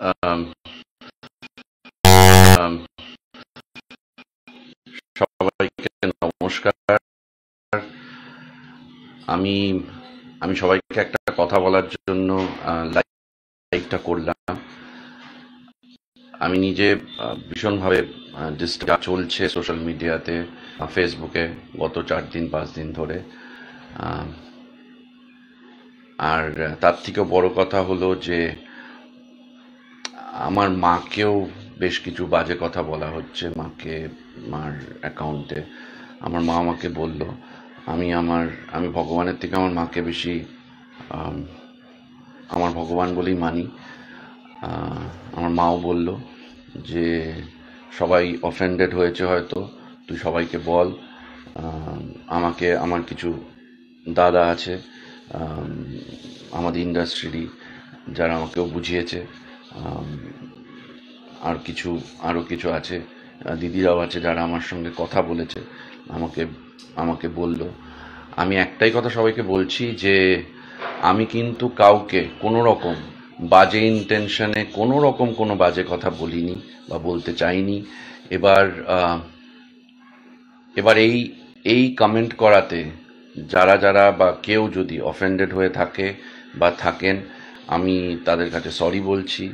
আম, আম, সবাইকে নমস্কার। আমি আমি সবাইকে একটা কথা বলার জন্য লাইভটা করলাম। আমি নিজে ভীষণভাবে ডিস্টার্ব চলছে সোশ্যাল মিডিয়াতে, ফেসবুকে গত 4 দিন 5 দিন ধরে। আহ, আর তার থেকেও বড় কথা হলো যে আমার মাকেও বেশ কিছু বাজে কথা বলা হচ্ছে। মার অ্যাকাউন্টে আমার মা আমাকে বলল, আমি আমার আমি ভগবানের থেকে আমার মাকে বেশি আম, আমার ভগবান বলেই মানি। আহ, আমার মাও বলল যে সবাই অফেন্ডেড হয়েছে হয়তো, তুই সবাইকে বল। আম, আমার কিছু দাদা আছে আম, আমাদের ইন্ডাস্ট্রিরই, যারা আমাকেও বুঝিয়েছে। আম, আরও কিছু আছে, দিদিরাও আছে যারা আমার সঙ্গে কথা বলেছে, আমাকে আমাকে বলল। আমি একটাই কথা সবাইকে বলছি যে আমি কিন্তু কাউকে কোনো রকম বাজে ইন্টেনশনে কোনো বাজে কথা বলিনি বা বলতে চাইনি। এবার এবার এই এই কমেন্ট করাতে যারা যারা বা কেউ যদি অফেন্ডেড হয়ে থাকে বা থাকেন, আমি তাদের কাছে সরি বলছি।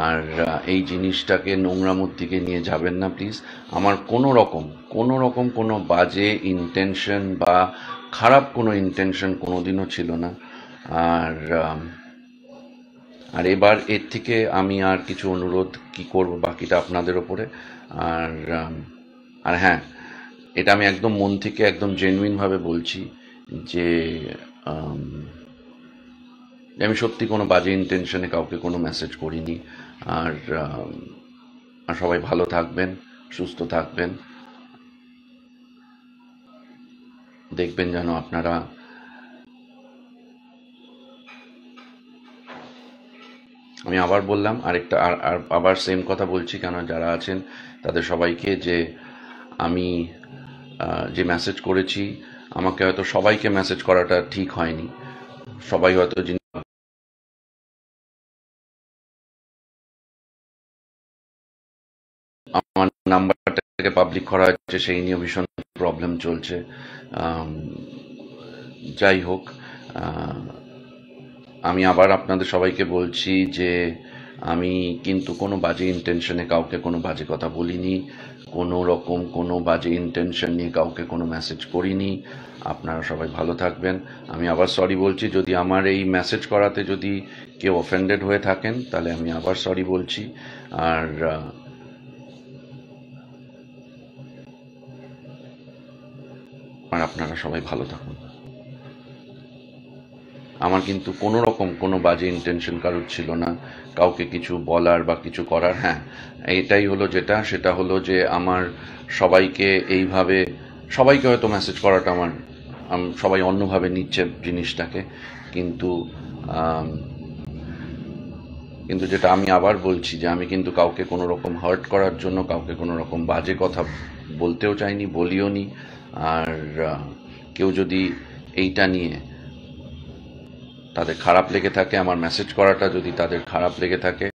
আর এই জিনিসটাকে নোংরামোর দিকে নিয়ে যাবেন না প্লিজ। আমার কোনো রকম কোনো বাজে ইন্টেনশন বা খারাপ কোনো ইন্টেনশন কোনোদিনও ছিল না। আর আর এবার এর থেকে আমি আর কিছু অনুরোধ কি করব, বাকিটা আপনাদের ওপরে। আর আর হ্যাঁ, এটা আমি একদম মন থেকে একদম জেনুইনভাবে বলছি যে আম, যে আমি সত্যি কোনো বাজে ইন্টেনশনে কাউকে কোনো মেসেজ করিনি। আর আর সবাই ভালো থাকবেন, সুস্থ থাকবেন। দেখবেন যেন আপনারা, আমি আবার বললাম আরেকটা, আর আবার সেম কথা বলছি কেন, যারা আছেন তাদের সবাইকে, যে আমি যে মেসেজ করেছি, আমাকে হয়তো সবাইকে মেসেজ করাটা ঠিক হয়নি। সবাই হয়তো আমার নাম্বারটাকে পাবলিক করা হচ্ছে সেই নিয়ে ভীষণ প্রবলেম চলছে। আম, যাই হোক, আহ, আমি আবার আপনাদের সবাইকে বলছি যে আমি কিন্তু কোনো বাজে ইন্টেনশনে কাউকে কোনো বাজে কথা বলিনি, কোনো রকম কোনো বাজে ইন্টেনশন নিয়ে কাউকে কোনো মেসেজ করিনি। আপনারা সবাই ভালো থাকবেন। আমি আবার সরি বলছি যদি আমার এই মেসেজ করাতে যদি কেউ অফেন্ডেড হয়ে থাকেন, তাহলে আমি আবার সরি বলছি। আর আর আপনারা সবাই ভালো থাকুন। আমার কিন্তু কোনো রকম কোনো বাজে ইন্টেনশন কারোর ছিল না কাউকে কিছু বলার বা কিছু করার। হ্যাঁ, এটাই হলো যেটা, সেটা হলো যে আমার সবাইকে এইভাবে, সবাইকে হয়তো মেসেজ করাটা আমার সবাই অন্যভাবে নিচ্ছে জিনিসটাকে। কিন্তু আম, কিন্তু যেটা আমি আবার বলছি যে আমি কিন্তু কাউকে কোনো রকম হার্ট করার জন্য কাউকে কোনো রকম বাজে কথা বলতেও চাইনি, বলিও নি। আর আহ, কেউ যদি এইটা নিয়ে তাদের খারাপ লেগে থাকে, আমার মেসেজ করাটা যদি তাদের খারাপ লেগে থাকে,